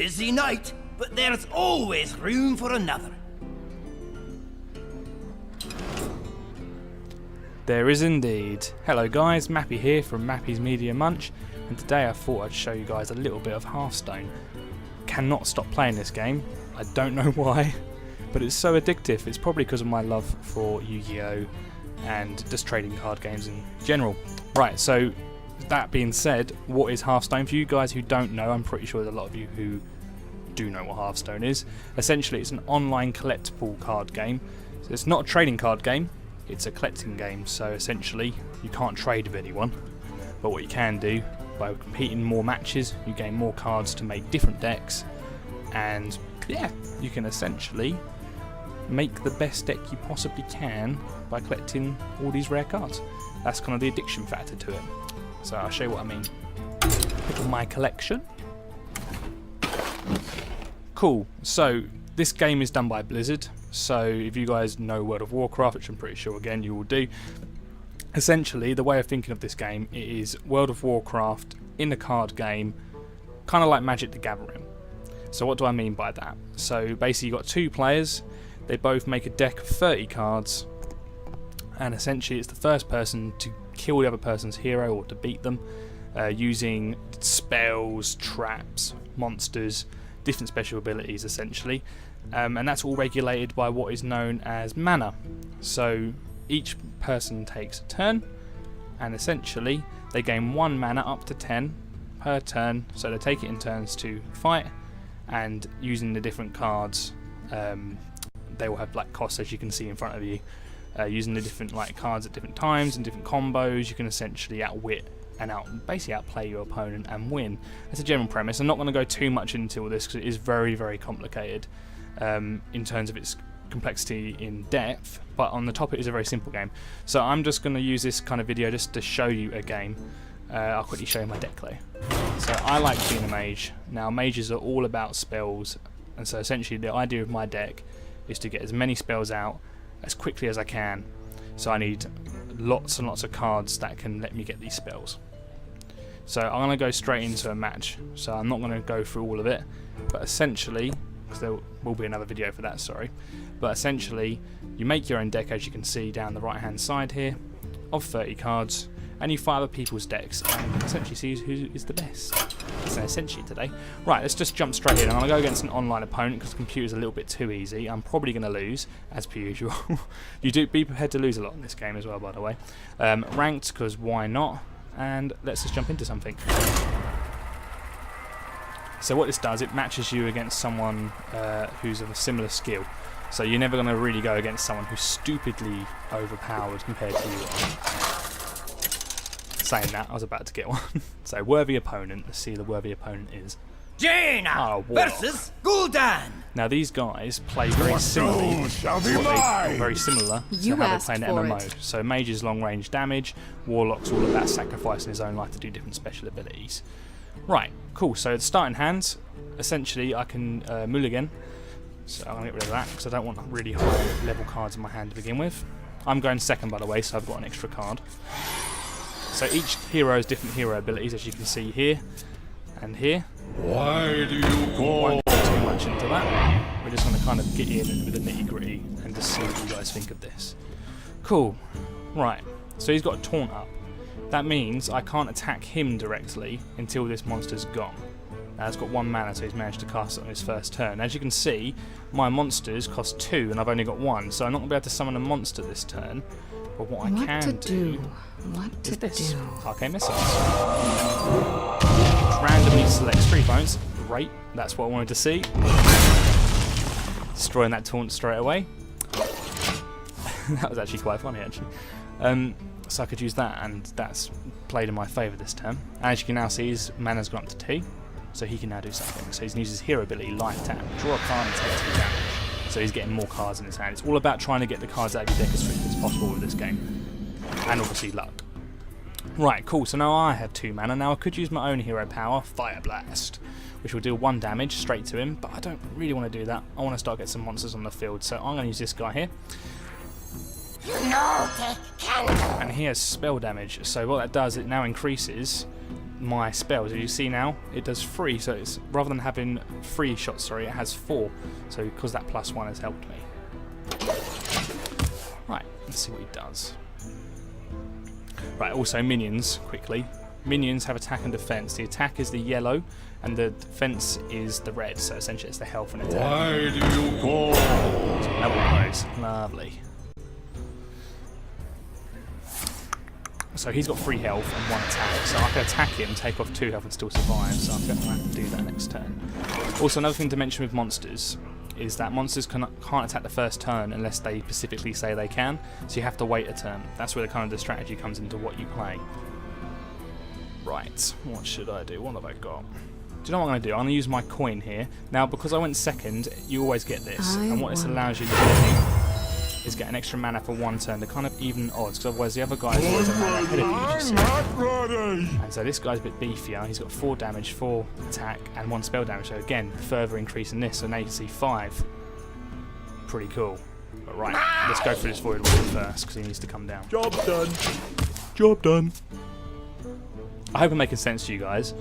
busy night, but there's always room for another. There is indeed. Hello guys, Mappy here from Mappysmediamunch, and today I thought I'd show you guys a little bit of Hearthstone. Cannot stop playing this game. I don't know why, but it's so addictive. It's probably because of my love for Yu-Gi-Oh! And just trading card games in general. Right, so that being said, what is Hearthstone? For you guys who don't know, I'm pretty sure there's a lot of you who do know what Hearthstone is. Essentially, it's an online collectible card game. So it's not a trading card game, it's a collecting game. So essentially, you can't trade with anyone, but what you can do, by competing more matches, you gain more cards to make different decks, and yeah, you can essentially make the best deck you possibly can by collecting all these rare cards. That's kind of the addiction factor to it. So I'll show you what I mean. Look at my collection. Cool. So this game is done by Blizzard. So if you guys know World of Warcraft, which I'm pretty sure again you will do, essentially the way of thinking of this game, it is World of Warcraft in a card game, kind of like Magic the Gathering. So what do I mean by that? So basically you've got two players, they both make a deck of 30 cards, and essentially it's the first person to kill the other person's hero or to beat them using spells, traps, monsters, different special abilities essentially, and that's all regulated by what is known as mana. So each person takes a turn, and essentially they gain 1 mana up to 10 per turn, so they take it in turns to fight, and using the different cards, they will have like costs, as you can see in front of you. Using the different like cards at different times and different combos, you can essentially outwit and basically outplay your opponent and win. That's a general premise. I'm not going to go too much into all this because it is very, very complicated in terms of its complexity in depth, but on the top it is a very simple game. So I'm just going to use this kind of video just to show you a game. I'll quickly show you my deck though. So I like being a mage. Now mages are all about spells, and so essentially the idea of my deck is to get as many spells out as quickly as I can. So I need lots and lots of cards that can let me get these spells. So I'm going to go straight into a match. So I'm not going to go through all of it, but essentially, because there will be another video for that, sorry. But essentially, you make your own deck, as you can see down the right hand side here, of 30 cards, and you fight other people's decks and essentially see who is the best. So essentially today. Right, let's just jump straight in. I'm going to go against an online opponent because the computer's a little bit too easy. I'm probably going to lose, as per usual. You do be prepared to lose a lot in this game as well, by the way. Ranked, because why not? And let's just jump into something. So what this does, it matches you against someone who's of a similar skill. So you're never going to really go against someone who's stupidly overpowered compared to you. Saying that, I was about to get one. So worthy opponent, let's see who the worthy opponent is. Jaina versus Gul'dan. Now these guys play very similarly. Very similar to how they play in MMO. So mages long range damage, warlock's all about sacrificing his own life to do different special abilities. Right, cool. So the starting hands, essentially I can mulligan. So I'm going to get rid of that because I don't want really high level cards in my hand to begin with. I'm going second, by the way, so I've got an extra card. So each hero has different hero abilities, as you can see here and here. Why do you Won't go too much into that. We're just going to kind of get in with the nitty gritty and just see what you guys think of this. Cool. Right. So he's got a taunt up. That means I can't attack him directly until this monster's gone. Now it's got 1 mana, so he's managed to cast it on his first turn. As you can see, my monsters cost 2 and I've only got 1, so I'm not going to be able to summon a monster this turn. But what I can do is this. Arcane Missiles. Randomly selects 3 opponents. Great, that's what I wanted to see. Destroying that taunt straight away. That was actually quite funny, actually. So I could use that, and that's played in my favour this turn. As you can now see, his mana's gone up to 2, so he can now do something. So he's used his hero ability, Life Tap, draw a card and take 2 damage. So he's getting more cards in his hand. It's all about trying to get the cards out of your deck as quickly as possible with this game. And obviously luck. Right, cool, so now I have 2 mana. Now I could use my own hero power, Fire Blast, which will deal 1 damage straight to him, but I don't really want to do that. I want to start getting some monsters on the field, so I'm going to use this guy here. And he has spell damage, so what that does, it now increases my spells. As you see now, it does 3, so it's rather than having 3 shots, sorry, it has 4. So because that +1 has helped me. Right, let's see what he does. Right, also minions, quickly. Minions have attack and defense. The attack is the yellow, and the defense is the red. So essentially, it's the health and attack. Why do you call? Lovely. So he's got 3 health and 1 attack. So I can attack him, take off 2 health, and still survive. So I think I'm going to have to do that next turn. Also, another thing to mention with monsters is that monsters can't attack the first turn unless they specifically say they can. So you have to wait a turn. That's where the strategy comes into what you play. Right, what should I do? What have I got? Do you know what I'm going to do? I'm going to use my coin here. Now, because I went second, you always get this. And what this allows you to do is get an extra mana for 1 turn to kind of even odds, because otherwise the other guy's always a mana ahead of you. And so this guy's a bit beefier. He's got 4 damage, 4 attack, and 1 spell damage. So again, further increase in this. So now you can see 5. Pretty cool. But right, let's go through this Void Walker first, because he needs to come down. Job done. Job done. I hope I'm making sense to you guys,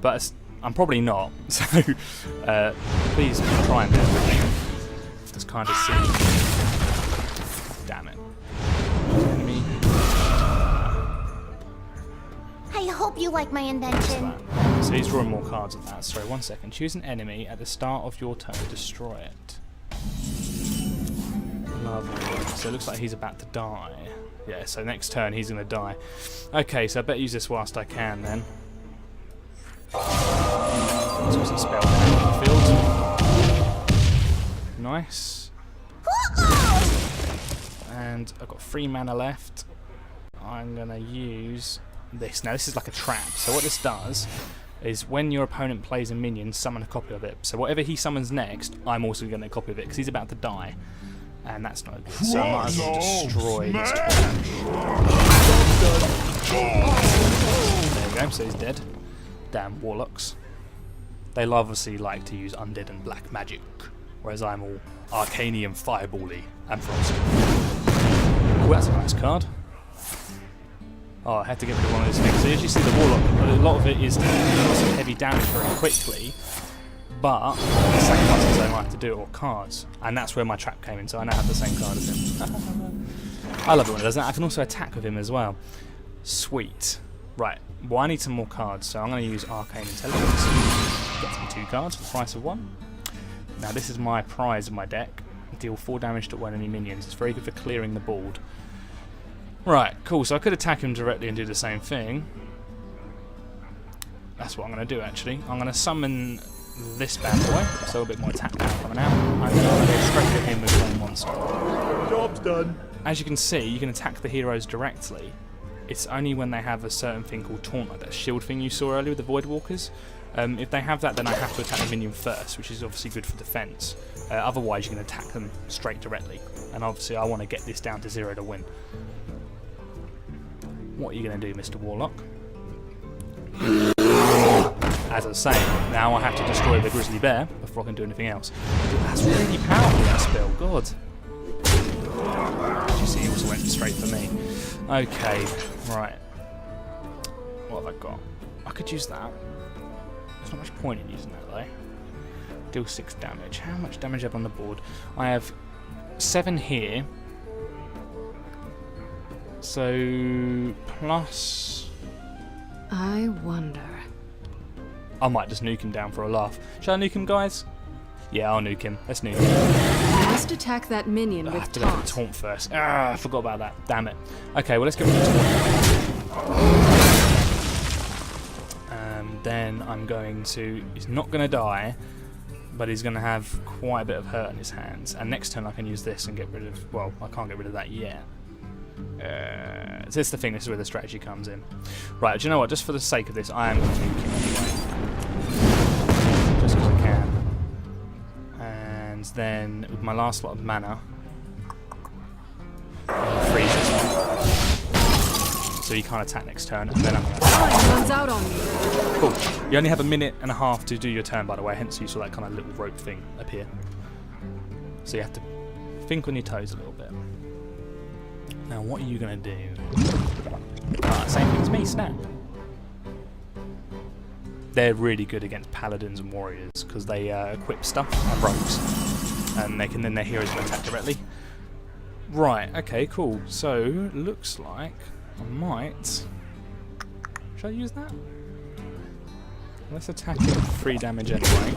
but I'm probably not. So please try and bear with me. Just kind of see. Damn it. Enemy. I hope you like my invention. So he's drawing more cards of that. Sorry, 1 second. Choose an enemy at the start of your turn. Destroy it. Lovely. So it looks like he's about to die. Yeah, so next turn he's going to die. Okay, so I better use this whilst I can then. So some spell down in the field. Nice. And I've got 3 mana left. I'm going to use this. Now this is like a trap. So what this does is when your opponent plays a minion, summon a copy of it. So whatever he summons next, I'm also going to get a copy of it because he's about to die. And that's not good. So I might as well destroy this trap. There we go, so he's dead. Damn warlocks. They obviously like to use undead and black magic, whereas I'm all arcanium, firebally, and frost. Oh, that's a nice card. Oh, I had to get rid of one of those things. So as you see, the warlock, a lot of it is to do some heavy damage very quickly, but sacrifices I might have to do it, or cards. And that's where my trap came in, so I now have the same card as him. I love it when it does that. I can also attack with him as well. Sweet. Right, well I need some more cards, so I'm going to use Arcane Intelligence. Get some 2 cards for the price of 1. Now this is my prize of my deck. Deal 4 damage to 1 enemy minions. It's very good for clearing the board. Right, cool, so I could attack him directly and do the same thing. That's what I'm going to do actually. I'm going to summon this bad boy, so a bit more attack power coming out. I'm going to go straight at him with one monster. Job's done. As you can see, you can attack the heroes directly. It's only when they have a certain thing called Taunt, like that shield thing you saw earlier with the Void Walkers. If they have that, then I have to attack the minion first, which is obviously good for defense. Otherwise, you can attack them straight directly. And obviously, I want to get this down to 0 to win. What are you going to do, Mr. Warlock? As I say, now I have to destroy the grizzly bear before I can do anything else. That's really powerful, that spell. God. As you see, he also went straight for me. Okay, right. What have I got? I could use that. There's not much point in using that though. Deal 6 damage. How much damage I have on the board? I have 7 here. So plus. I wonder. I might just nuke him down for a laugh. Shall I nuke him, guys? Yeah, I'll nuke him. Let's nuke him. You must attack that minion I with have to go for taunt. taunt first. I forgot about that. Damn it. Okay, well let's get rid of the taunt. Then I'm going to. He's not going to die, but he's going to have quite a bit of hurt in his hands. And next turn I can use this and get rid of. Well, I can't get rid of that yet. So this is the thing. This is where the strategy comes in. Right. Do you know what? Just for the sake of this, I am going to nuke him anyway, just because I can. And then with my last lot of mana, I'm freeze this one. So you can't attack next turn, and then I'm going to attack. Time runs out on me. Cool. You only have a minute and a half to do your turn, by the way, hence you saw that kind of little rope thing appear. So you have to think on your toes a little bit. Now, what are you going to do? Same thing as me, snap. they're really good against paladins and warriors because they equip stuff and rogues, and then their heroes can attack directly. Right, okay, cool. So looks like I might. Should I use that? Let's attack him for 3 damage anyway.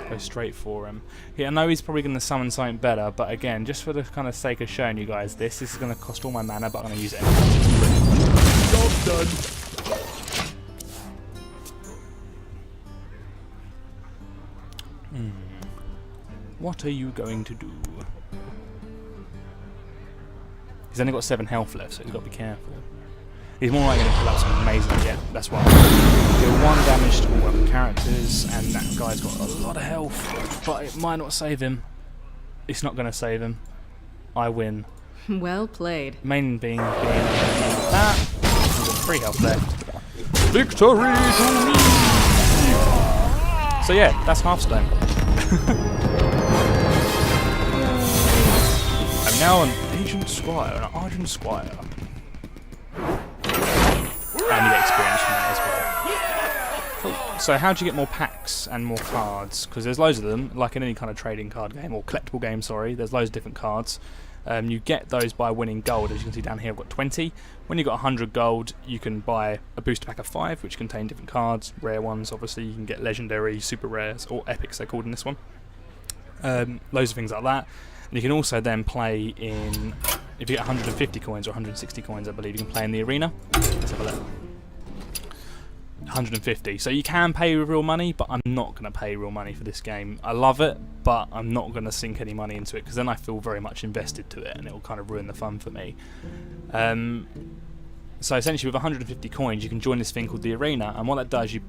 Go straight for him. Yeah, I know he's probably going to summon something better, but again, just for the kind of sake of showing you guys this is going to cost all my mana, but I'm going to use it anyway. Job done. What are you going to do? He's only got 7 health left, so he's got to be careful. He's more likely going to pull out some amazing. Yeah, that's why. Deal 1 damage to all weapon characters, and that guy's got a lot of health, but it might not save him. It's not going to save him. I win. Well played. Main being that. He's got 3 health left. Victory to me! So yeah, that's Hearthstone. I'm now an Asian Squire, an Argent Squire. And you get experience from that as well. Cool. So how do you get more packs and more cards? Because there's loads of them, like in any kind of trading card game, or collectible game, sorry. There's loads of different cards. You get those by winning gold. As you can see down here, I've got 20. When you've got 100 gold, you can buy a booster pack of 5, which contain different cards. Rare ones, obviously. You can get legendary, super rares, or epics, they're called in this one. Loads of things like that. And you can also then play in, if you get 150 coins or 160 coins, I believe, you can play in the arena. Let's have a look. 150. So you can pay with real money, but I'm not going to pay real money for this game. I love it, but I'm not going to sink any money into it because then I feel very much invested to it and it will kind of ruin the fun for me. So essentially with 150 coins you can join this thing called the arena, and what that does, you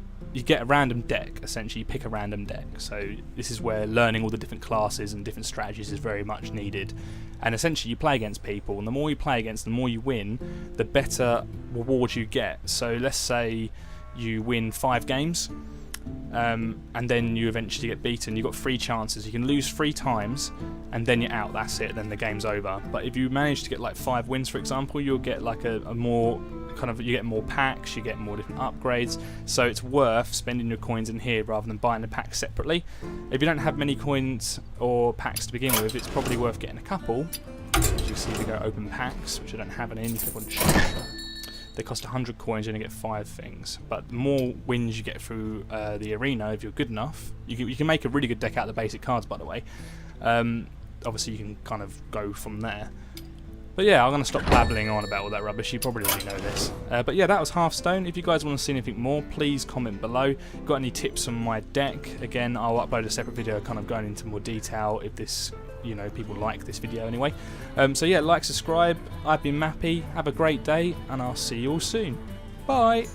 get a random deck. Essentially you pick a random deck. So this is where learning all the different classes and different strategies is very much needed. And essentially you play against people, and the more you play against, the more you win, the better rewards you get. So let's say you win 5 games, and then you eventually get beaten. You've got 3 chances. You can lose 3 times, and then you're out. That's it. Then the game's over. But if you manage to get like 5 wins, for example, you'll get like a more kind of, you get more packs, you get more different upgrades. So it's worth spending your coins in here rather than buying the packs separately. If you don't have many coins or packs to begin with, it's probably worth getting a couple. As you see, we go open packs, which I don't have any. You click on shop. They cost 100 coins, and you get 5 things. But the more wins you get through the arena, if you're good enough, you can make a really good deck out of the basic cards, by the way. Obviously, you can kind of go from there. But yeah, I'm going to stop babbling on about all that rubbish. You probably already know this. But yeah, that was Hearthstone. If you guys want to see anything more, please comment below. Got any tips on my deck? Again, I'll upload a separate video kind of going into more detail if this, you know, people like this video anyway. So yeah, like, subscribe. I've been Mappy. Have a great day, and I'll see you all soon. Bye!